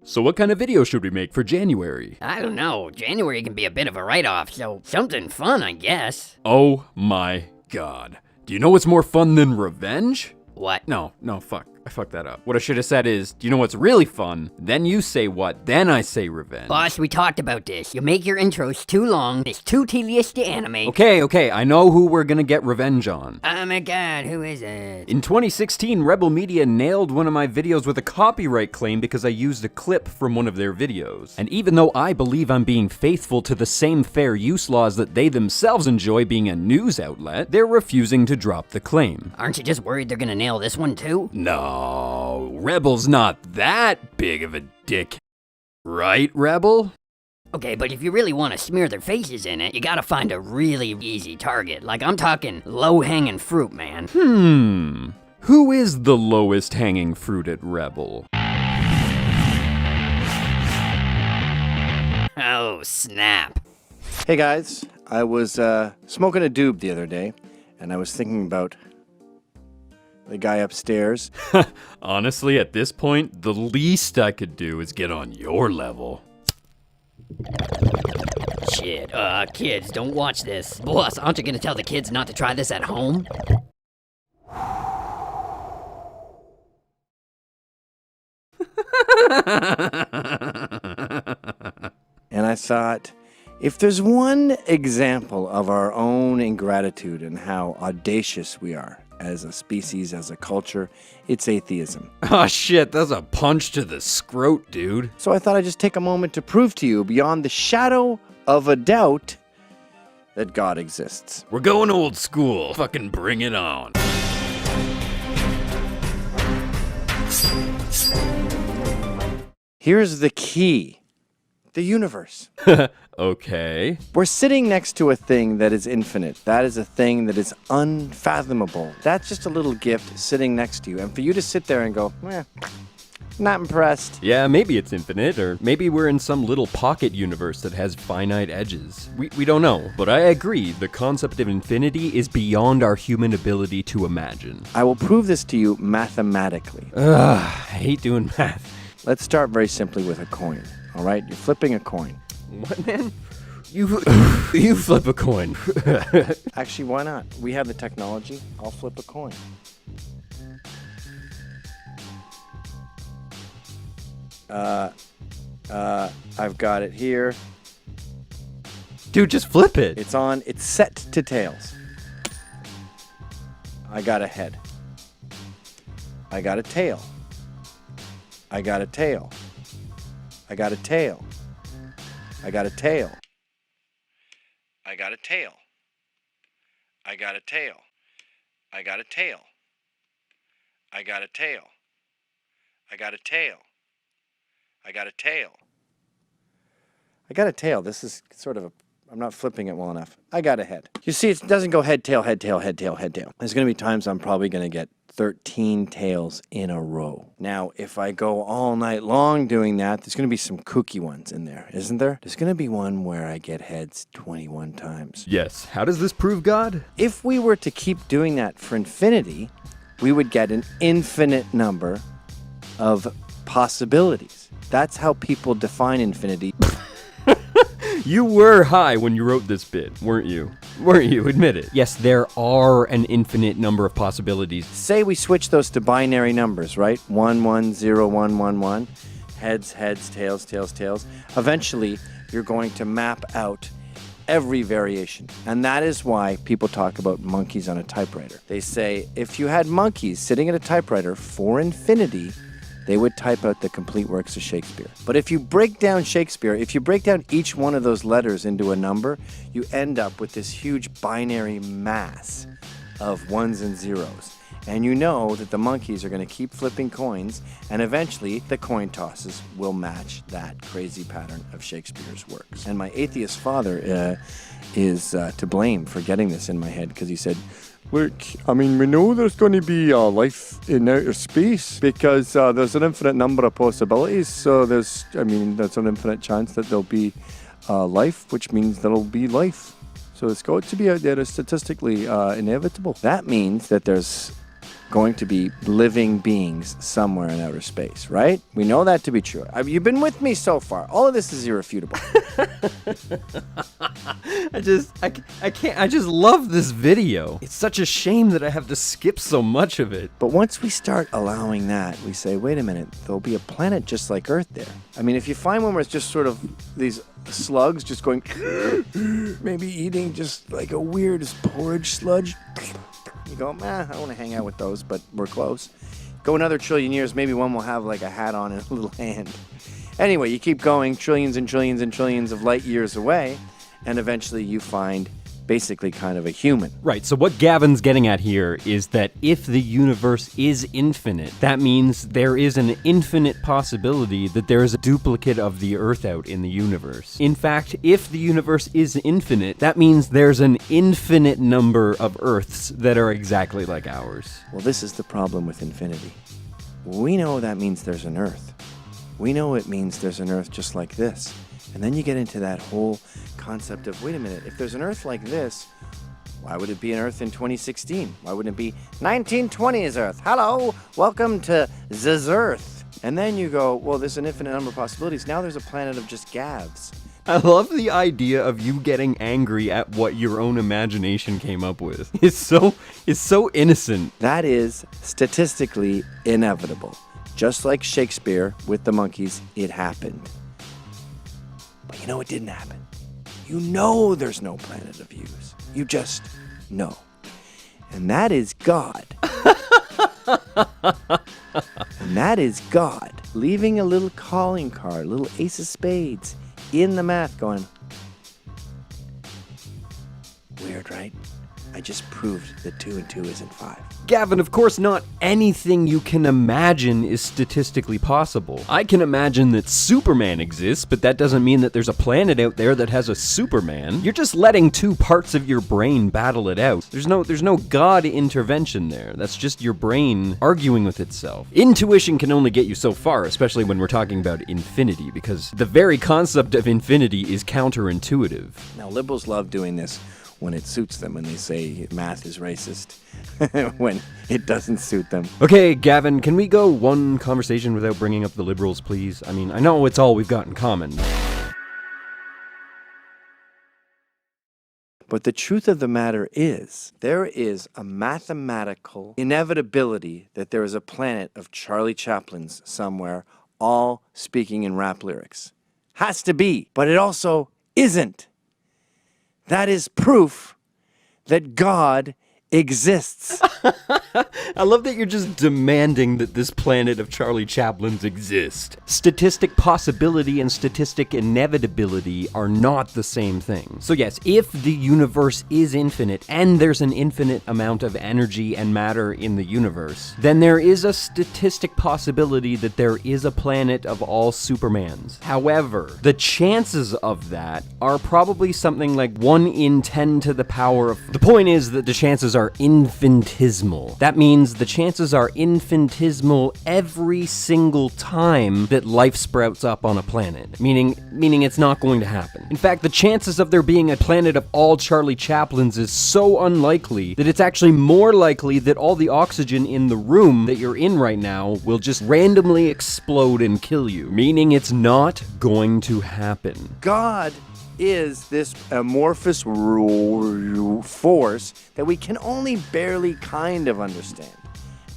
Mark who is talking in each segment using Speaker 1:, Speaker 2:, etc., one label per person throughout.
Speaker 1: So what kind of video should we make for January?
Speaker 2: I don't know. January can be a bit of a write-off, so something fun, I guess.
Speaker 1: Oh my god. Do you know what's more fun than revenge?
Speaker 2: What?
Speaker 1: No, fuck. I fucked that up. What I should have said is, do you know what's really fun? Then you say what, then I say revenge.
Speaker 2: Boss, we talked about this. You make your intros too long, it's too tedious to animate.
Speaker 1: Okay, I know who we're gonna get revenge on.
Speaker 2: Oh my god, who is it?
Speaker 1: In 2016, Rebel Media nailed one of my videos with a copyright claim because I used a clip from one of their videos. And even though I believe I'm being faithful to the same fair use laws that they themselves enjoy being a news outlet, they're refusing to drop the claim.
Speaker 2: Aren't you just worried they're gonna nail this one too?
Speaker 1: No, Rebel's not that big of a dick. Right, Rebel?
Speaker 2: Okay, but if you really want to smear their faces in it, you gotta find a really easy target. Like, I'm talking low-hanging fruit, man.
Speaker 1: Who is the lowest hanging fruit at Rebel?
Speaker 2: Oh, snap.
Speaker 3: Hey guys, I was smoking a doob the other day, and I was thinking about the guy upstairs.
Speaker 1: Honestly, at this point, the least I could do is get on your level.
Speaker 2: Shit, kids, don't watch this. Boss, aren't you gonna tell the kids not to try this at home?
Speaker 3: And I thought, if there's one example of our own ingratitude and how audacious we are as a species, as a culture, it's atheism.
Speaker 1: Oh shit, that's a punch to the scrot, dude.
Speaker 3: So I thought I'd just take a moment to prove to you, beyond the shadow of a doubt, that God exists.
Speaker 1: We're going old school. Fucking bring it on.
Speaker 3: Here's the key. The universe.
Speaker 1: Okay.
Speaker 3: We're sitting next to a thing that is infinite. That is a thing that is unfathomable. That's just a little gift sitting next to you. And for you to sit there and go, not impressed.
Speaker 1: Yeah, maybe it's infinite, or maybe we're in some little pocket universe that has finite edges. We don't know, but I agree, the concept of infinity is beyond our human ability to imagine.
Speaker 3: I will prove this to you mathematically.
Speaker 1: Ugh, I hate doing math.
Speaker 3: Let's start very simply with a coin. All right, you're flipping a coin.
Speaker 1: What, man? You flip a coin.
Speaker 3: Actually, why not? We have the technology. I'll flip a coin. I've got it here.
Speaker 1: Dude, just flip it.
Speaker 3: It's set to tails. I got a head. I got a tail. I got a tail. I got a tail. I got a tail. I got a tail. I got a tail. I got a tail. I got a tail. I got a tail. I got a tail. I got a tail. This is sort of I'm not flipping it well enough. I got a head. You see, it doesn't go head, tail, head, tail, head, tail, head, tail. There's going to be times I'm probably going to get 13 tails in a row. Now, if I go all night long doing that, there's going to be some kooky ones in there, isn't there? There's going to be one where I get heads 21 times.
Speaker 1: Yes. How does this prove God?
Speaker 3: If we were to keep doing that for infinity, we would get an infinite number of possibilities. That's how people define infinity.
Speaker 1: You were high when you wrote this bit, weren't you? Admit it. Yes, there are an infinite number of possibilities.
Speaker 3: Say we switch those to binary numbers, right? 1, 1, 0, 1, 1, 1. Heads, heads, tails, tails, tails. Eventually, you're going to map out every variation. And that is why people talk about monkeys on a typewriter. They say, if you had monkeys sitting at a typewriter for infinity, they would type out the complete works of Shakespeare. But if you break down Shakespeare, if you break down each one of those letters into a number, you end up with this huge binary mass of ones and zeros. And you know that the monkeys are going to keep flipping coins, and eventually the coin tosses will match that crazy pattern of Shakespeare's works. And my atheist father is to blame for getting this in my head, because he said, look, I mean, we know there's going to be life in outer space because there's an infinite number of possibilities. So there's an infinite chance that there'll be life, which means there'll be life. So it's got to be out there. It's statistically inevitable. That means that there's going to be living beings somewhere in outer space, right? We know that to be true. You've been with me so far. All of this is irrefutable.
Speaker 1: I just love this video. It's such a shame that I have to skip so much of it.
Speaker 3: But once we start allowing that, we say, wait a minute, there'll be a planet just like Earth there. I mean, if you find one where it's just sort of these slugs just going, maybe eating just like a weird porridge sludge, you go, I don't want to hang out with those, but we're close. Go another trillion years, maybe one will have like a hat on and a little hand. Anyway, you keep going trillions and trillions and trillions of light years away, and eventually you find basically kind of a human.
Speaker 1: Right, so what Gavin's getting at here is that if the universe is infinite, that means there is an infinite possibility that there is a duplicate of the Earth out in the universe. In fact, if the universe is infinite, that means there's an infinite number of Earths that are exactly like ours.
Speaker 3: Well, this is the problem with infinity. We know that means there's an Earth. We know it means there's an Earth just like this. And then you get into that whole concept of, wait a minute, if there's an Earth like this, why would it be an Earth in 2016? Why wouldn't it be 1920's Earth? Hello, welcome to this Earth. And then you go, well, there's an infinite number of possibilities. Now there's a planet of just gavs.
Speaker 1: I love the idea of you getting angry at what your own imagination came up with. It's so innocent.
Speaker 3: That is statistically inevitable. Just like Shakespeare with the monkeys, it happened. But you know it didn't happen. You know there's no planet of views. You just know. And that is God. And that is God leaving a little calling card, a little ace of spades in the math going, weird, right? I just proved that 2 and 2 isn't 5.
Speaker 1: Gavin, of course not anything you can imagine is statistically possible. I can imagine that Superman exists, but that doesn't mean that there's a planet out there that has a Superman. You're just letting two parts of your brain battle it out. There's no God intervention there. That's just your brain arguing with itself. Intuition can only get you so far, especially when we're talking about infinity, because the very concept of infinity is counterintuitive.
Speaker 3: Now, liberals love doing this when it suits them, and they say math is racist when it doesn't suit them.
Speaker 1: Okay, Gavin, can we go one conversation without bringing up the liberals, please? I mean, I know it's all we've got in common.
Speaker 3: But the truth of the matter is, there is a mathematical inevitability that there is a planet of Charlie Chaplin's somewhere, all speaking in rap lyrics. Has to be, but it also isn't. That is proof that God exists.
Speaker 1: I love that you're just demanding that this planet of Charlie Chaplin's exist. Statistic possibility and statistic inevitability are not the same thing. So yes, if the universe is infinite and there's an infinite amount of energy and matter in the universe, then there is a statistic possibility that there is a planet of all Supermans. However, the chances of that are probably something like 1 in 10 to the power of... The point is that the chances are infinitesimal. That means the chances are infinitesimal every single time that life sprouts up on a planet, meaning it's not going to happen. In fact, the chances of there being a planet of all Charlie Chaplins is so unlikely that it's actually more likely that all the oxygen in the room that you're in right now will just randomly explode and kill you, meaning it's not going to happen.
Speaker 3: God is this amorphous force that we can only barely kind of understand.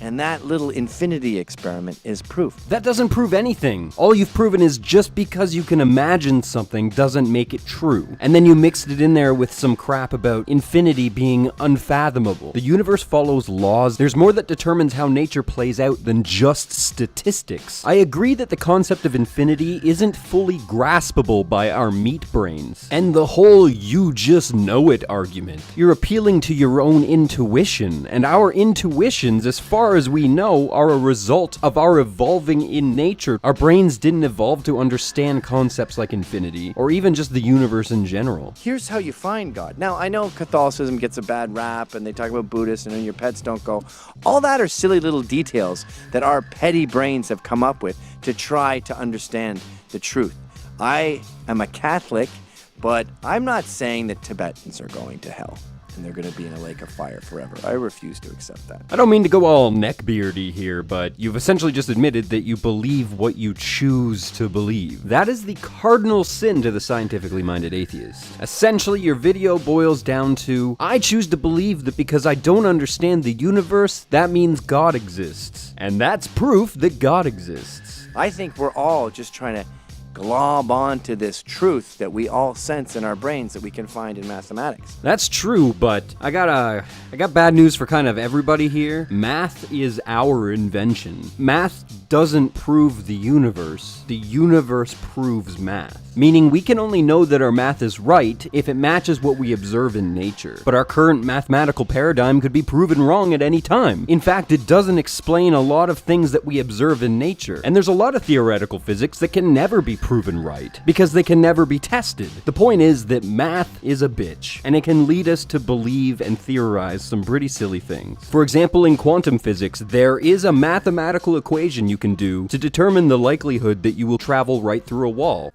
Speaker 3: And that little infinity experiment is proof.
Speaker 1: That doesn't prove anything. All you've proven is just because you can imagine something doesn't make it true. And then you mixed it in there with some crap about infinity being unfathomable. The universe follows laws. There's more that determines how nature plays out than just statistics. I agree that the concept of infinity isn't fully graspable by our meat brains. And the whole you just know it argument. You're appealing to your own intuition, and our intuitions, as far as we know, are a result of our evolving in nature. Our brains didn't evolve to understand concepts like infinity, or even just the universe in general.
Speaker 3: Here's how you find God. Now, I know Catholicism gets a bad rap, and they talk about Buddhists, and your pets don't go. All that are silly little details that our petty brains have come up with to try to understand the truth. I am a Catholic, but I'm not saying that Tibetans are going to hell. and they're going to be in a lake of fire forever. I refuse to accept that.
Speaker 1: I don't mean to go all neckbeardy here, but you've essentially just admitted that you believe what you choose to believe. That is the cardinal sin to the scientifically minded atheist. Essentially, your video boils down to, I choose to believe that because I don't understand the universe, that means God exists. And that's proof that God exists.
Speaker 3: I think we're all just trying to glob onto this truth that we all sense in our brains that we can find in mathematics.
Speaker 1: That's true, but I got bad news for kind of everybody here. Math is our invention. Math doesn't prove the universe proves math. Meaning we can only know that our math is right if it matches what we observe in nature. But our current mathematical paradigm could be proven wrong at any time. In fact, it doesn't explain a lot of things that we observe in nature. And there's a lot of theoretical physics that can never be proven right, because they can never be tested. The point is that math is a bitch, and it can lead us to believe and theorize some pretty silly things. For example, in quantum physics, there is a mathematical equation you can do to determine the likelihood that you will travel right through a wall.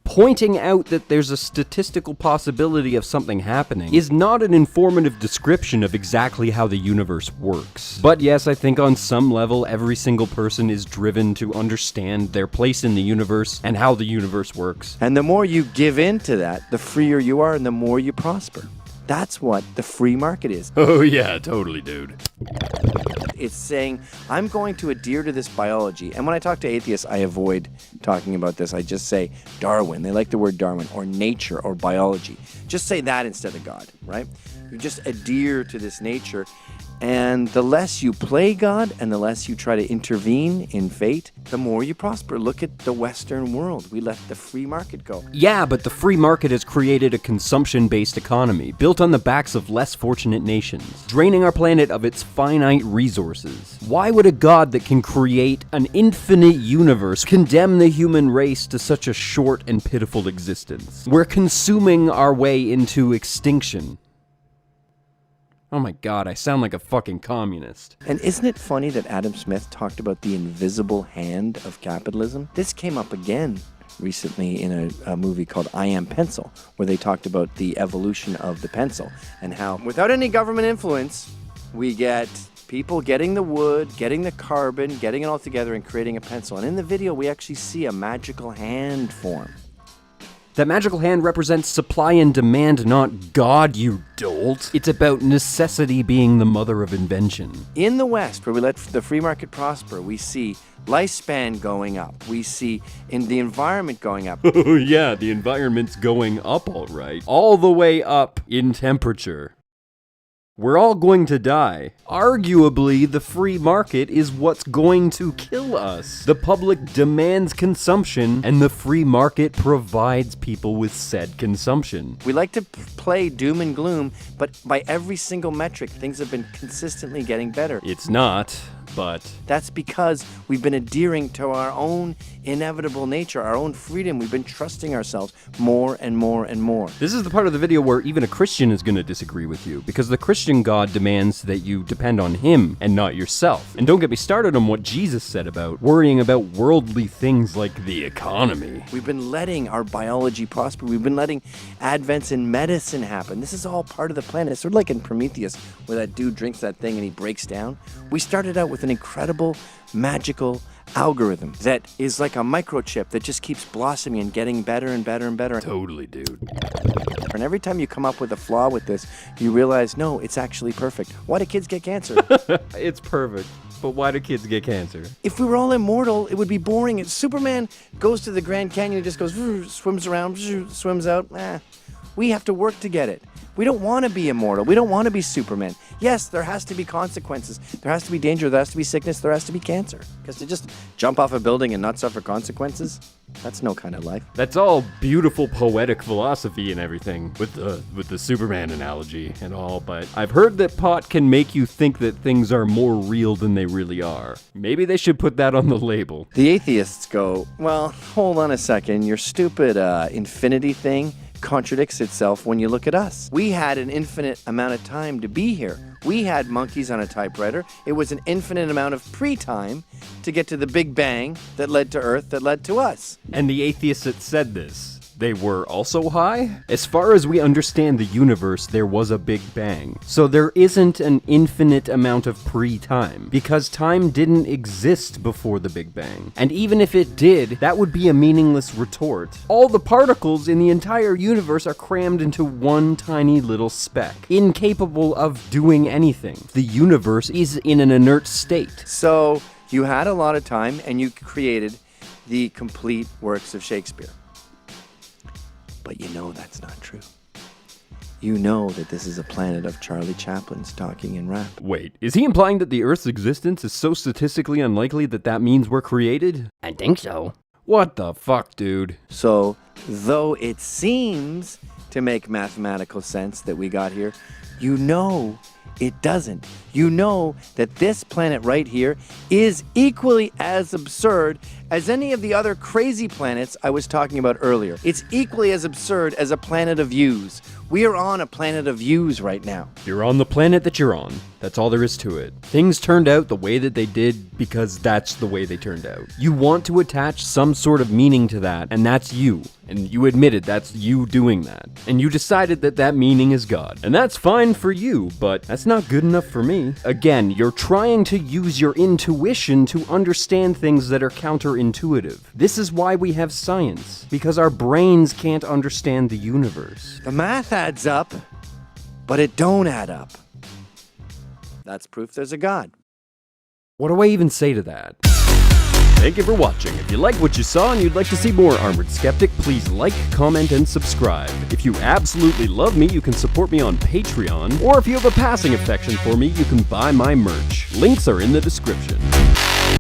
Speaker 1: Pointing out that there's a statistical possibility of something happening is not an informative description of exactly how the universe works. But yes, I think on some level, every single person is driven to understand their place in the universe and how the universe works.
Speaker 3: And the more you give in to that, the freer you are and the more you prosper. That's what the free market is.
Speaker 1: Oh yeah, totally, dude.
Speaker 3: It's saying, I'm going to adhere to this biology. And when I talk to atheists, I avoid talking about this. I just say Darwin. They like the word Darwin, or nature, or biology. Just say that instead of God, right? You just adhere to this nature. And the less you play God and the less you try to intervene in fate, the more you prosper. Look at the Western world. We let the free market go.
Speaker 1: Yeah, but the free market has created a consumption-based economy built on the backs of less fortunate nations, draining our planet of its finite resources. Why would a God that can create an infinite universe condemn the human race to such a short and pitiful existence? We're consuming our way into extinction. Oh my god, I sound like a fucking communist.
Speaker 3: And isn't it funny that Adam Smith talked about the invisible hand of capitalism? This came up again recently in a movie called I Am Pencil, where they talked about the evolution of the pencil and how, without any government influence, we get people getting the wood, getting the carbon, getting it all together and creating a pencil. And in the video, we actually see a magical hand form.
Speaker 1: That magical hand represents supply and demand, not God, you dolt. It's about necessity being the mother of invention.
Speaker 3: In the West, where we let the free market prosper, we see lifespan going up. We see in the environment going up.
Speaker 1: Oh yeah, the environment's going up all right. All the way up in temperature. We're all going to die. Arguably, the free market is what's going to kill us. The public demands consumption, and the free market provides people with said consumption.
Speaker 3: We like to play doom and gloom, but by every single metric, things have been consistently getting better.
Speaker 1: It's not, but
Speaker 3: that's because we've been adhering to our own inevitable nature, our own freedom. We've been trusting ourselves more and more and more.
Speaker 1: This is the part of the video where even a Christian is going to disagree with you, because the Christian God demands that you depend on him and not yourself. And don't get me started on what Jesus said about worrying about worldly things like the economy.
Speaker 3: We've been letting our biology prosper. We've been letting advents in medicine happen. This is all part of the plan. It's sort of like in Prometheus, where that dude drinks that thing and he breaks down. We started out with an incredible, magical algorithm that is like a microchip that just keeps blossoming and getting better and better and better.
Speaker 1: Totally, dude.
Speaker 3: And every time you come up with a flaw with this, you realize, no, it's actually perfect. Why do kids get cancer?
Speaker 1: It's perfect. But why do kids get cancer?
Speaker 3: If we were all immortal, it would be boring. If Superman goes to the Grand Canyon and just goes, swims around, swims out. We have to work to get it. We don't want to be immortal. We don't want to be Superman. Yes, there has to be consequences. There has to be danger. There has to be sickness. There has to be cancer. Because to just jump off a building and not suffer consequences, that's no kind of life.
Speaker 1: That's all beautiful poetic philosophy and everything with the Superman analogy and all, but I've heard that pot can make you think that things are more real than they really are. Maybe they should put that on the label.
Speaker 3: The atheists go, well, hold on a second. Your stupid infinity thing contradicts itself when you look at us. We had an infinite amount of time to be here. We had monkeys on a typewriter. It was an infinite amount of pre-time to get to the Big Bang that led to Earth, that led to us.
Speaker 1: And the atheists that said this, They were also high? As far as we understand the universe, there was a Big Bang. So there isn't an infinite amount of pre-time, because time didn't exist before the Big Bang. And even if it did, that would be a meaningless retort. All the particles in the entire universe are crammed into one tiny little speck, incapable of doing anything. The universe is in an inert state.
Speaker 3: So you had a lot of time and you created the complete works of Shakespeare. But you know that's not true. You know that this is a planet of Charlie Chaplin's talking in rap.
Speaker 1: Wait, is he implying that the Earth's existence is so statistically unlikely that that means we're created?
Speaker 2: I think so.
Speaker 1: What the fuck, dude?
Speaker 3: So, though it seems to make mathematical sense that we got here, you know it doesn't. You know that this planet right here is equally as absurd as any of the other crazy planets I was talking about earlier. It's equally as absurd as a planet of views. We are on a planet of views right now.
Speaker 1: You're on the planet that you're on. That's all there is to it. Things turned out the way that they did because that's the way they turned out. You want to attach some sort of meaning to that, and that's you. And you admitted that's you doing that. And you decided that that meaning is God. And that's fine for you, but that's not good enough for me. Again, you're trying to use your intuition to understand things that are counterintuitive. This is why we have science, because our brains can't understand the universe.
Speaker 3: The math adds up, but it don't add up. That's proof there's a God.
Speaker 1: What do I even say to that? Thank you for watching. If you like what you saw and you'd like to see more Armored Skeptic, please like, comment, and subscribe. If you absolutely love me, you can support me on Patreon, or if you have a passing affection for me, you can buy my merch. Links are in the description.